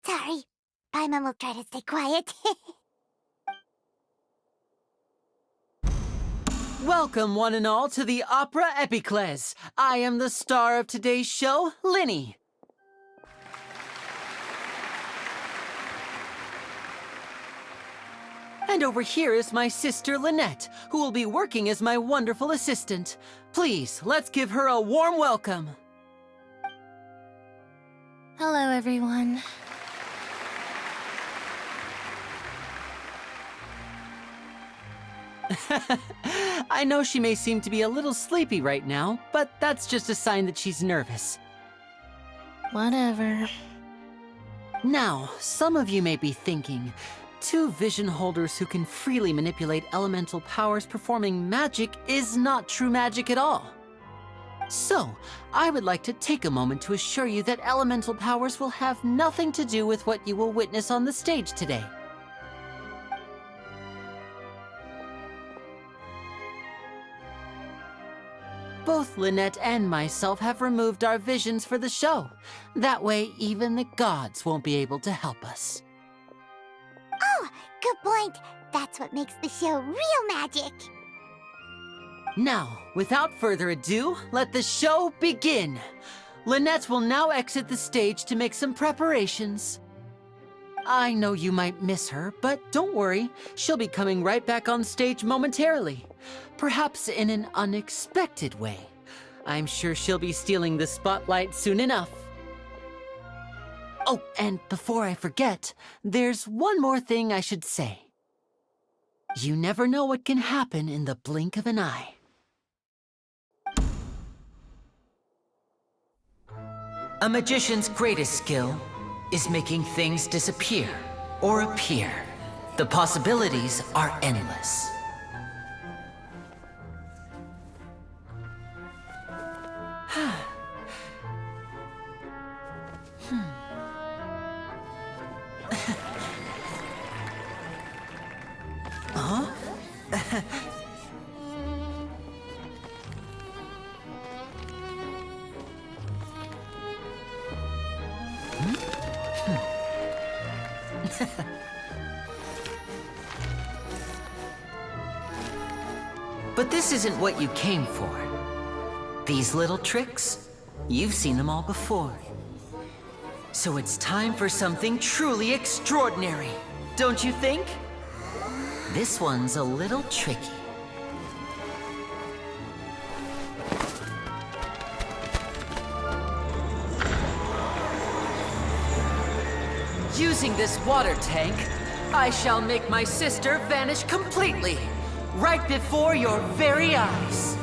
Sorry. Paimon will try to stay quiet. Welcome, one and all, to the Opera Epiclese. I am the star of today's show, Lyney. And over here is my sister, Lynette, who will be working as my wonderful assistant. Please, let's give her a warm welcome. Hello, everyone. I know she may seem to be a little sleepy right now, but that's just a sign that she's nervous. Whatever. Now, some of you may be thinking, two vision holders who can freely manipulate elemental powers performing magic is not true magic at all. So, I would like to take a moment to assure you that elemental powers will have nothing to do with what you will witness on the stage today. Both Lynette and myself have removed our visions for the show. That way, even the gods won't be able to help us. Oh, good point. That's what makes the show real magic. Now, without further ado, let the show begin. Lynette will now exit the stage to make some preparations. I know you might miss her, but don't worry. She'll be coming right back on stage momentarily. Perhaps in an unexpected way. I'm sure she'll be stealing the spotlight soon enough. Oh, and before I forget, there's one more thing I should say. You never know what can happen in the blink of an eye. A magician's greatest skill is making things disappear or appear. The possibilities are endless. Huh? But this isn't what you came for. These little tricks, you've seen them all before. So it's time for something truly extraordinary, don't you think? This one's a little tricky. Using this water tank, I shall make my sister vanish completely, right before your very eyes.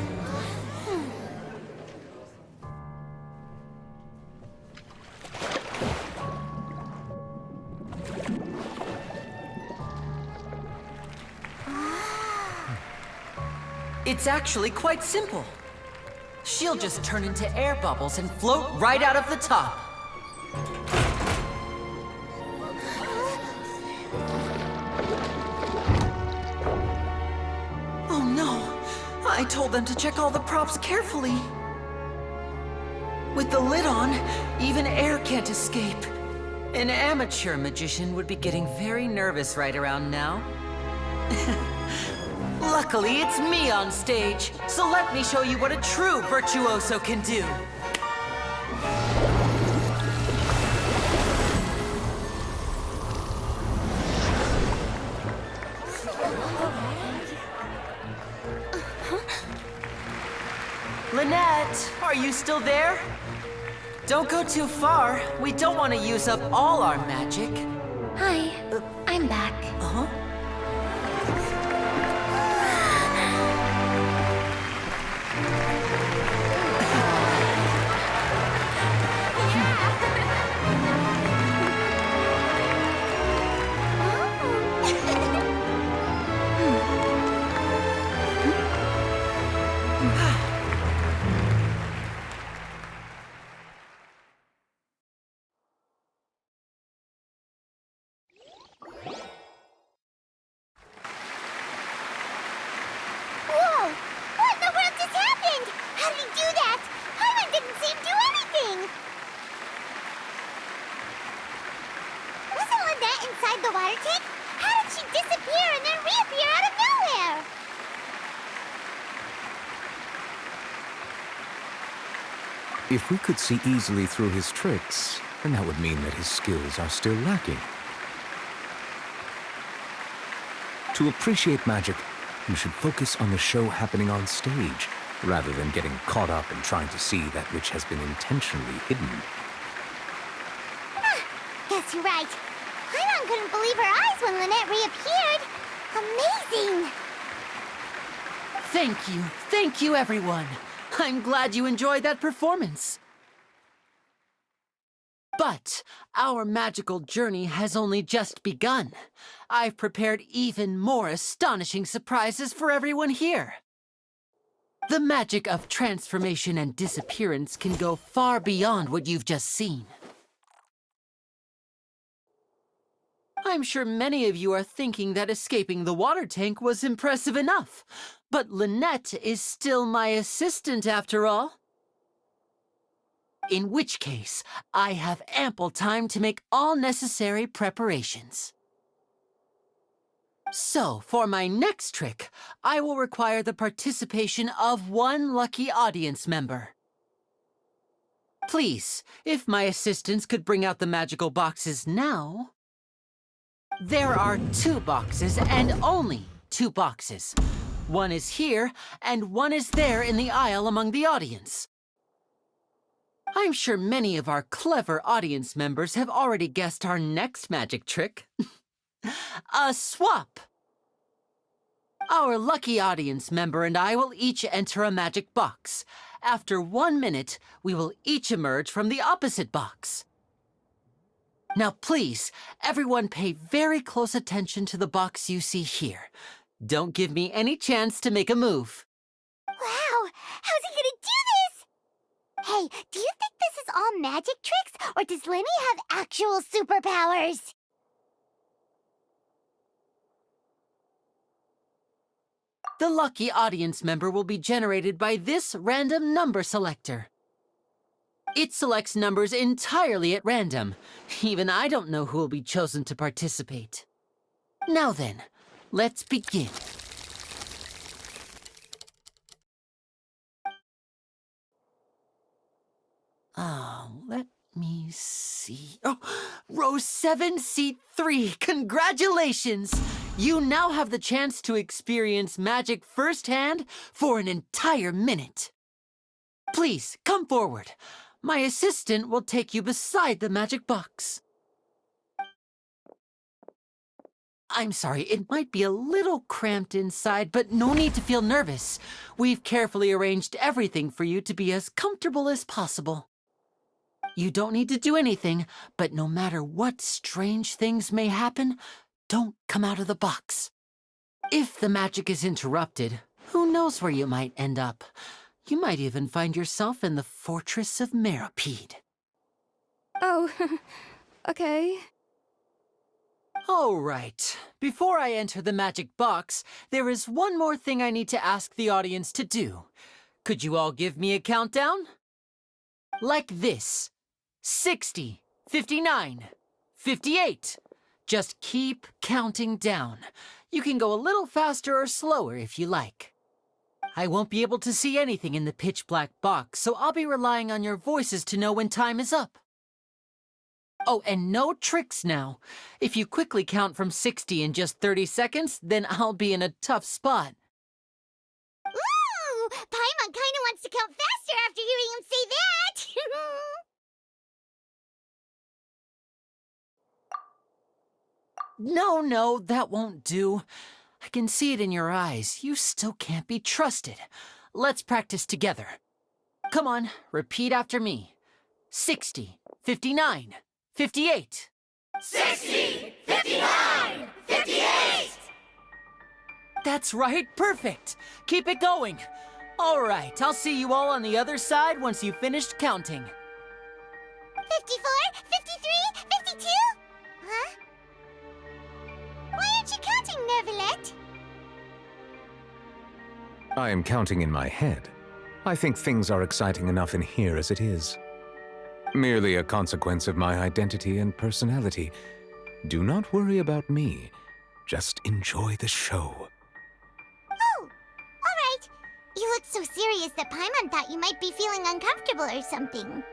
It's actually quite simple. She'll just turn into air bubbles and float right out of the top. Oh no! I told them to check all the props carefully. With the lid on, even air can't escape. An amateur magician would be getting very nervous right around now. Luckily, it's me on stage, so let me show you what a true virtuoso can do. Lynette, are you still there? Don't go too far. We don't want to use up all our magic. Hi, I'm back. Uh-huh. water tank? How did she disappear and then reappear out of nowhere? If we could see easily through his tricks, then that would mean that his skills are still lacking. To appreciate magic, you should focus on the show happening on stage, rather than getting caught up in trying to see that which has been intentionally hidden. Guess you're right. Paimon couldn't believe her eyes when Lynette reappeared. Amazing! Thank you everyone. I'm glad you enjoyed that performance. But our magical journey has only just begun. I've prepared even more astonishing surprises for everyone here. The magic of transformation and disappearance can go far beyond what you've just seen. I'm sure many of you are thinking that escaping the water tank was impressive enough, but Lynette is still my assistant after all. In which case, I have ample time to make all necessary preparations. So, for my next trick, I will require the participation of one lucky audience member. Please, if my assistants could bring out the magical boxes now. There are 2 boxes and only 2 boxes. One is here and one is there in the aisle among the audience. I'm sure many of our clever audience members have already guessed our next magic trick. A swap! Our lucky audience member and I will each enter a magic box. After 1 minute, we will each emerge from the opposite box. Now please, everyone pay very close attention to the box you see here. Don't give me any chance to make a move. Wow! How's he gonna do this? Hey, do you think this is all magic tricks, or does Lyney have actual superpowers? The lucky audience member will be generated by this random number selector. It selects numbers entirely at random. Even I don't know who will be chosen to participate. Now then, let's begin. Let me see. Oh, row 7, seat 3. Congratulations! You now have the chance to experience magic firsthand for an entire minute. Please, come forward. My assistant will take you beside the magic box. I'm sorry, it might be a little cramped inside, but no need to feel nervous. We've carefully arranged everything for you to be as comfortable as possible. You don't need to do anything, but no matter what strange things may happen, don't come out of the box. If the magic is interrupted, who knows where you might end up? You might even find yourself in the Fortress of Meropide. Oh, okay. All right. Before I enter the magic box, there is one more thing I need to ask the audience to do. Could you all give me a countdown? Like this. 60, 59, 58. Just keep counting down. You can go a little faster or slower if you like. I won't be able to see anything in the pitch-black box, so I'll be relying on your voices to know when time is up. Oh, and no tricks now. If you quickly count from 60 in just 30 seconds, then I'll be in a tough spot. Ooh! Paimon kinda wants to count faster after hearing him say that! No, that won't do. I can see it in your eyes. You still can't be trusted. Let's practice together. Come on, repeat after me. 60, 59, 58. 60, 59, 58! That's right, perfect. Keep it going. All right, I'll see you all on the other side once you've finished counting. 54, 53, 52? Huh? Why aren't you counting, Nervalet? I am counting in my head. I think things are exciting enough in here as it is. Merely a consequence of my identity and personality. Do not worry about me. Just enjoy the show. Oh, all right. You looked so serious that Paimon thought you might be feeling uncomfortable or something.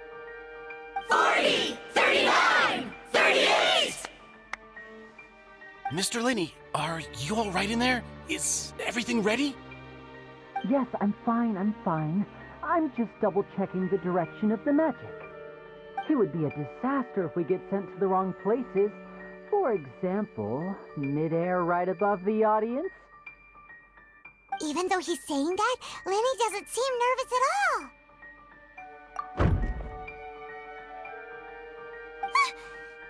40, 39, 38! Mr. Lyney, are you all right in there? Is everything ready? Yes, I'm fine, I'm just double-checking the direction of the magic. It would be a disaster if we get sent to the wrong places. For example, midair right above the audience. Even though he's saying that, Lyney doesn't seem nervous at all.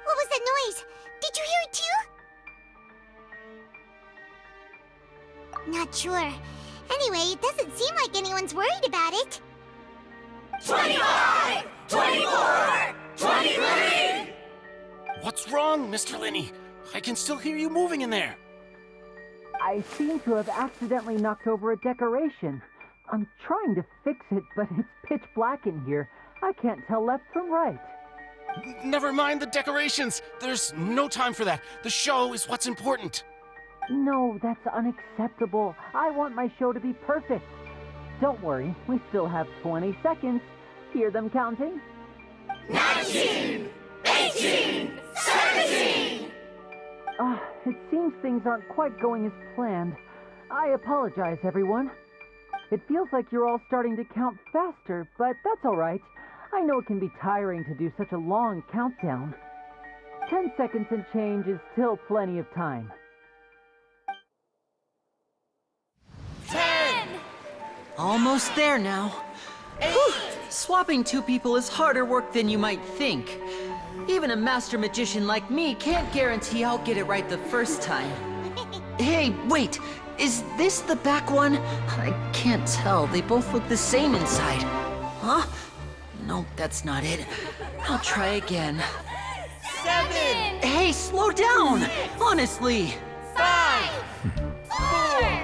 What was that noise? Did you hear it too? Not sure. Anyway, it doesn't seem like anyone's worried about it. 25, 24, 23! What's wrong, Mr. Lyney? I can still hear you moving in there. I seem to have accidentally knocked over a decoration. I'm trying to fix it, but it's pitch black in here. I can't tell left from right. Never mind the decorations. There's no time for that. The show is what's important. No, that's unacceptable. I want my show to be perfect. Don't worry, we still have 20 seconds. Hear them counting? 19, 18, 17! It seems things aren't quite going as planned. I apologize, everyone. It feels like you're all starting to count faster, but that's all right. I know it can be tiring to do such a long countdown. 10 seconds and change is still plenty of time. 10, Almost there now. 8, Whew. Swapping two people is harder work than you might think. Even a master magician like me can't guarantee I'll get it right the first time. Hey, wait! Is this the back one? I can't tell. They both look the same inside. Huh? No, that's not it. I'll try again. 7, Hey, slow down! Honestly! 5, 4,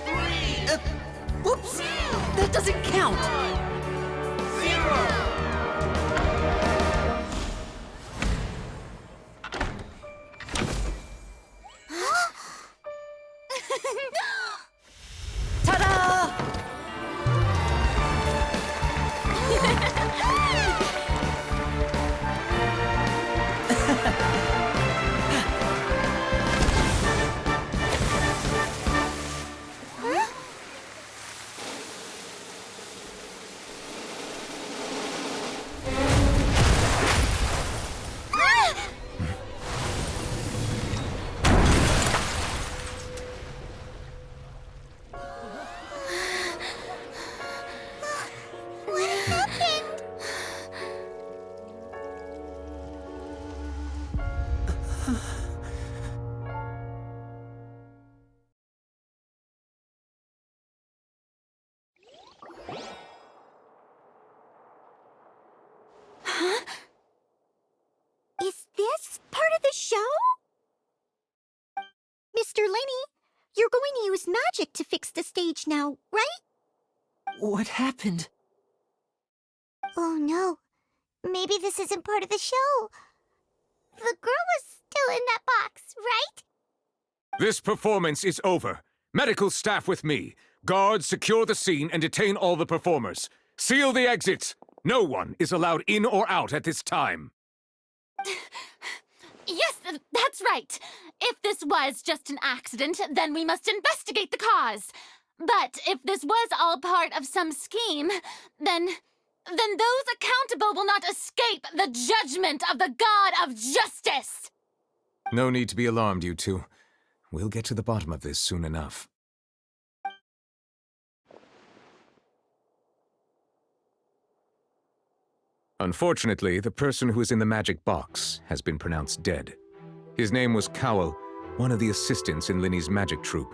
3, Whoops! That doesn't count! 0. Ta-da! What happened? Is this part of the show? Mr. Lyney, you're going to use magic to fix the stage now, right? What happened? Oh no. Maybe this isn't part of the show. The girl was still in that box, right? This performance is over. Medical staff with me. Guards, secure the scene and detain all the performers. Seal the exits. No one is allowed in or out at this time. Yes, that's right. If this was just an accident, then we must investigate the cause. But if this was all part of some scheme, then those accountable will not escape the judgment of the God of Justice. No need to be alarmed, you two. We'll get to the bottom of this soon enough. Unfortunately, the person who is in the magic box has been pronounced dead. His name was Cowell, one of the assistants in Lyney's magic troupe.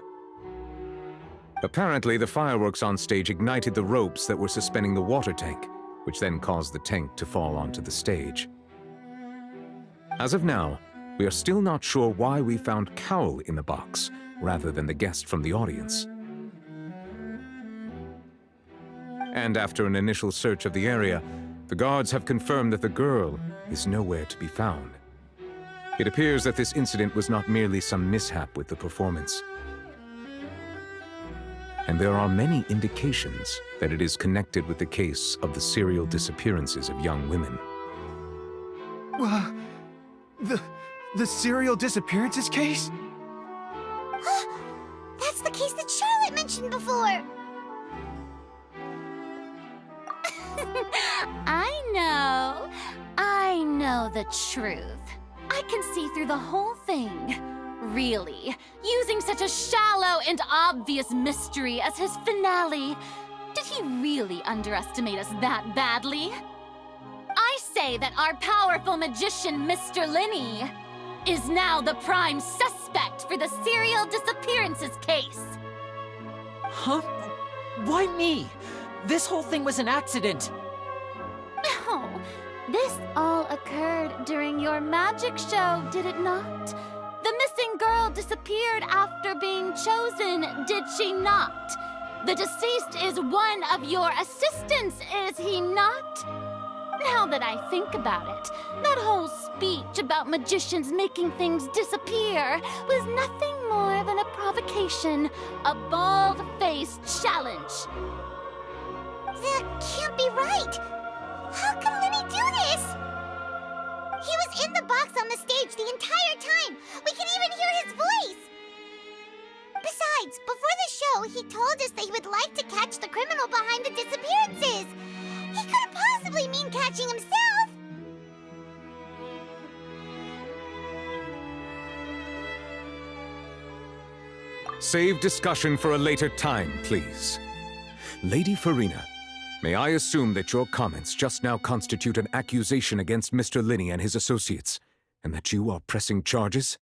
Apparently, the fireworks on stage ignited the ropes that were suspending the water tank, which then caused the tank to fall onto the stage. As of now, we are still not sure why we found Cowell in the box, rather than the guest from the audience. And after an initial search of the area, the guards have confirmed that the girl is nowhere to be found. It appears that this incident was not merely some mishap with the performance. And there are many indications that it is connected with the case of the serial disappearances of young women. The serial disappearances case? That's the case that Charlotte mentioned before. I know the truth. I can see through the whole thing. Really, using such a shallow and obvious mystery as his finale. Did he really underestimate us that badly? I say that our powerful magician, Mr. Lyney, is now the prime suspect for the serial disappearances case. Huh? Why me? This whole thing was an accident. Oh, this all occurred during your magic show, did it not? The missing girl disappeared after being chosen, did she not? The deceased is one of your assistants, is he not? Now that I think about it, that whole speech about magicians making things disappear was nothing more than a provocation, a bald-faced challenge. That can't be right. How can Lyney do this? He was in the box on the stage the entire time. We can even hear his voice. Besides, before the show, he told us that he would like to catch the criminal behind the disappearances. He couldn't possibly mean catching himself. Save discussion for a later time, please. Lady Farina, may I assume that your comments just now constitute an accusation against Mr. Lyney and his associates, and that you are pressing charges?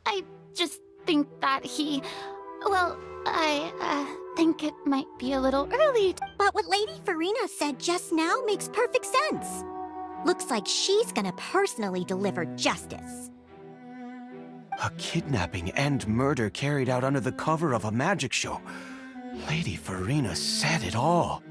I just think that I think it might be a little early. But what Lady Farina said just now makes perfect sense. Looks like she's gonna personally deliver justice. A kidnapping and murder carried out under the cover of a magic show. Lady Farina said it all.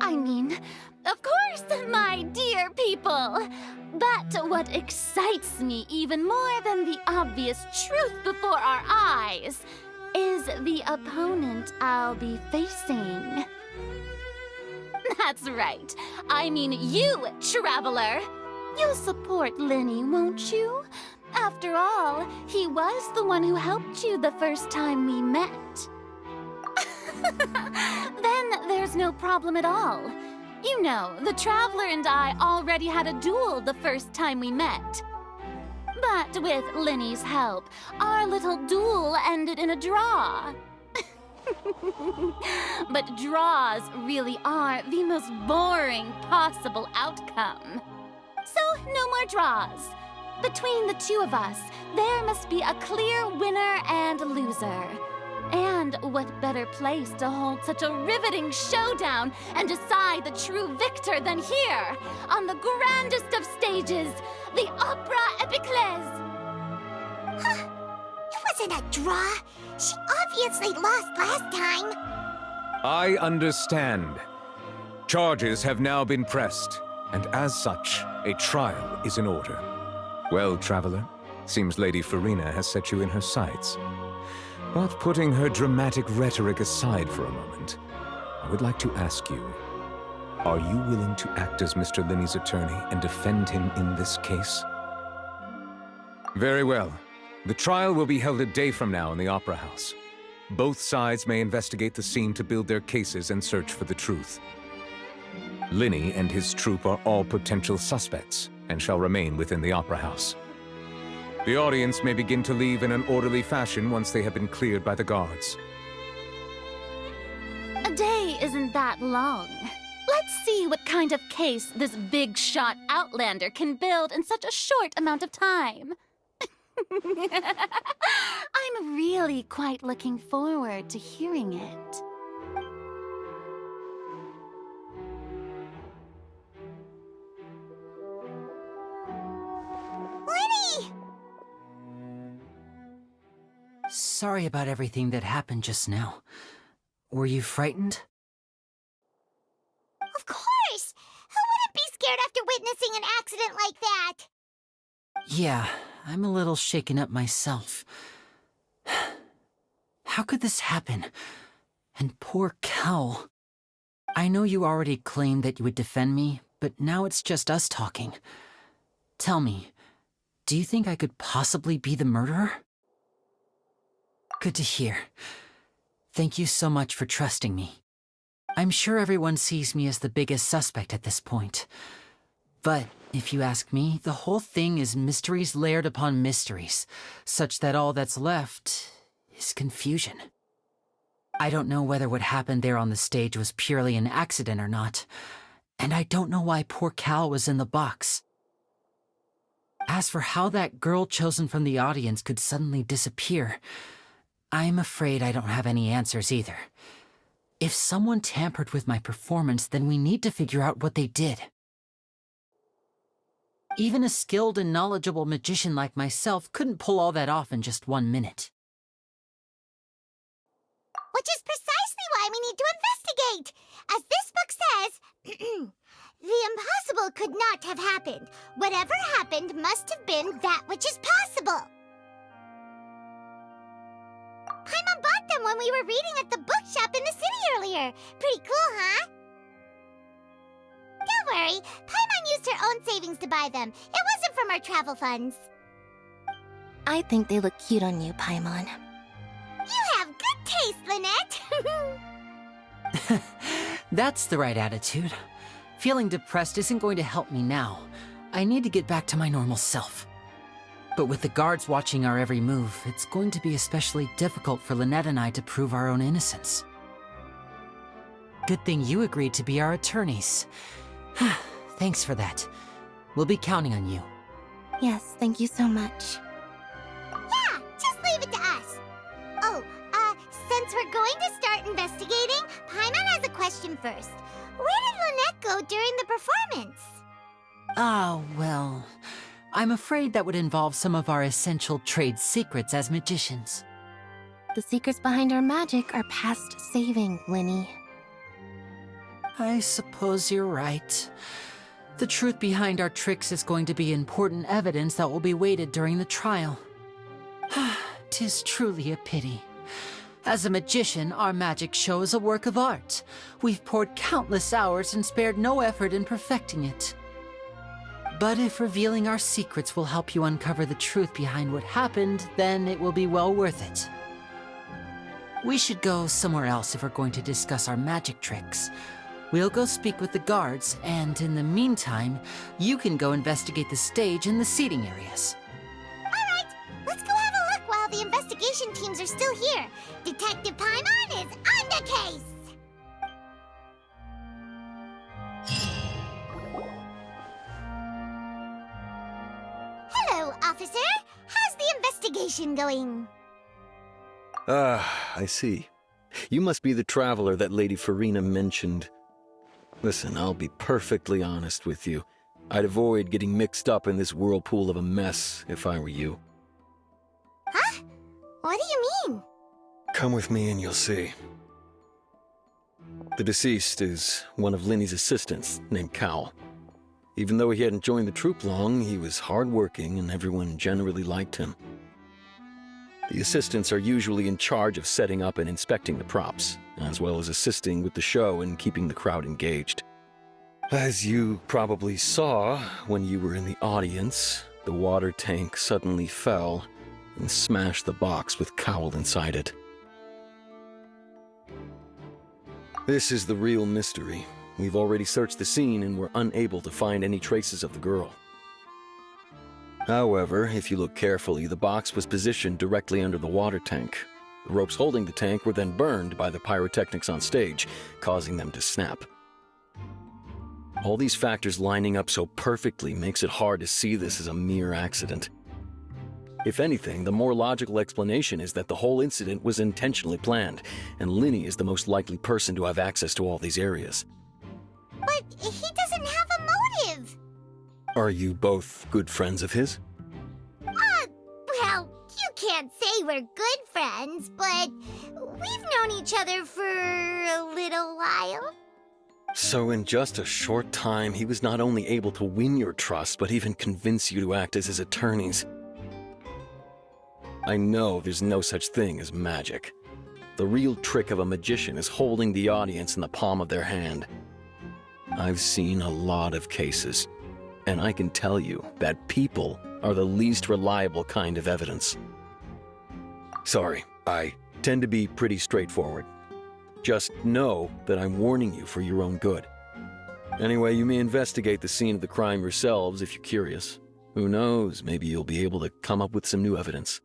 I mean, of course, my dear people. But what excites me even more than the obvious truth before our eyes is the opponent I'll be facing. That's right. I mean you, Traveler. You'll support Lyney, won't you? After all, he was the one who helped you the first time we met. Then there's no problem at all. You know, the Traveler and I already had a duel the first time we met. But with Lyney's help, our little duel ended in a draw. But draws really are the most boring possible outcome. So, no more draws. Between the two of us, there must be a clear winner and loser. And what better place to hold such a riveting showdown and decide the true victor than here, on the grandest of stages, the Opera Epiclese. It wasn't a draw. She obviously lost last time. I understand. Charges have now been pressed, and as such, a trial is in order. Well, Traveler, seems Lady Farina has set you in her sights. But putting her dramatic rhetoric aside for a moment, I would like to ask you, are you willing to act as Mr. Lyney's attorney and defend him in this case? Very well. The trial will be held a day from now in the Opera House. Both sides may investigate the scene to build their cases and search for the truth. Lyney and his troupe are all potential suspects and shall remain within the Opera House. The audience may begin to leave in an orderly fashion once they have been cleared by the guards. A day isn't that long. Let's see what kind of case this big-shot Outlander can build in such a short amount of time. I'm really quite looking forward to hearing it. Lyney! Sorry about everything that happened just now. Were you frightened? Of course! Who wouldn't be scared after witnessing an accident like that! Yeah, I'm a little shaken up myself. How could this happen? And poor Cal. I know you already claimed that you would defend me, but now it's just us talking. Tell me, do you think I could possibly be the murderer? Good to hear. Thank you so much for trusting me. I'm sure everyone sees me as the biggest suspect at this point. But if you ask me, the whole thing is mysteries layered upon mysteries, such that all that's left is confusion. I don't know whether what happened there on the stage was purely an accident or not, and I don't know why poor Cal was in the box. As for how that girl chosen from the audience could suddenly disappear, I'm afraid I don't have any answers either. If someone tampered with my performance, then we need to figure out what they did. Even a skilled and knowledgeable magician like myself couldn't pull all that off in just 1 minute. Which is precisely why we need to investigate! As this book says, the impossible could not have happened. Whatever happened must have been that which is possible. Paimon bought them when we were reading at the bookshop in the city earlier. Pretty cool, huh? Don't worry, Paimon used her own savings to buy them. It wasn't from our travel funds. I think they look cute on you, Paimon. You have good taste, Lynette! That's the right attitude. Feeling depressed isn't going to help me now. I need to get back to my normal self. But with the guards watching our every move, it's going to be especially difficult for Lynette and I to prove our own innocence. Good thing you agreed to be our attorneys. Thanks for that. We'll be counting on you. Yes, thank you so much. Yeah, just leave it to us. Oh, since we're going to start investigating, Paimon has a question first. Where did Lynette go during the performance? Ah, well, I'm afraid that would involve some of our essential trade secrets as magicians. The secrets behind our magic are past saving, Lyney. I suppose you're right. The truth behind our tricks is going to be important evidence that will be weighted during the trial. 'Tis truly a pity. As a magician, our magic show is a work of art. We've poured countless hours and spared no effort in perfecting it. But if revealing our secrets will help you uncover the truth behind what happened, then it will be well worth it. We should go somewhere else if we're going to discuss our magic tricks. We'll go speak with the guards, and in the meantime, you can go investigate the stage and the seating areas. Alright, let's go have a look while the investigation teams are still here. Detective Paimon is on the case! Hello, officer. How's the investigation going? Ah, I see. You must be the traveler that Lady Farina mentioned. Listen, I'll be perfectly honest with you. I'd avoid getting mixed up in this whirlpool of a mess if I were you. Huh? What do you mean? Come with me and you'll see. The deceased is one of Lyney's assistants, named Cal. Even though he hadn't joined the troupe long, he was hardworking and everyone generally liked him. The assistants are usually in charge of setting up and inspecting the props, as well as assisting with the show and keeping the crowd engaged. As you probably saw when you were in the audience, the water tank suddenly fell and smashed the box with Cowl inside it. This is the real mystery. We've already searched the scene and were unable to find any traces of the girl. However, if you look carefully, the box was positioned directly under the water tank. The ropes holding the tank were then burned by the pyrotechnics on stage, causing them to snap. All these factors lining up so perfectly makes it hard to see this as a mere accident. If anything, the more logical explanation is that the whole incident was intentionally planned, and Lyney is the most likely person to have access to all these areas. But he doesn't have a motive! Are you both good friends of his? Well, you can't say we're good friends, but we've known each other for a little while. So in just a short time, he was not only able to win your trust, but even convince you to act as his attorneys. I know there's no such thing as magic. The real trick of a magician is holding the audience in the palm of their hand. I've seen a lot of cases, and I can tell you that people are the least reliable kind of evidence. Sorry, I tend to be pretty straightforward. Just know that I'm warning you for your own good. Anyway, you may investigate the scene of the crime yourselves if you're curious. Who knows, maybe you'll be able to come up with some new evidence.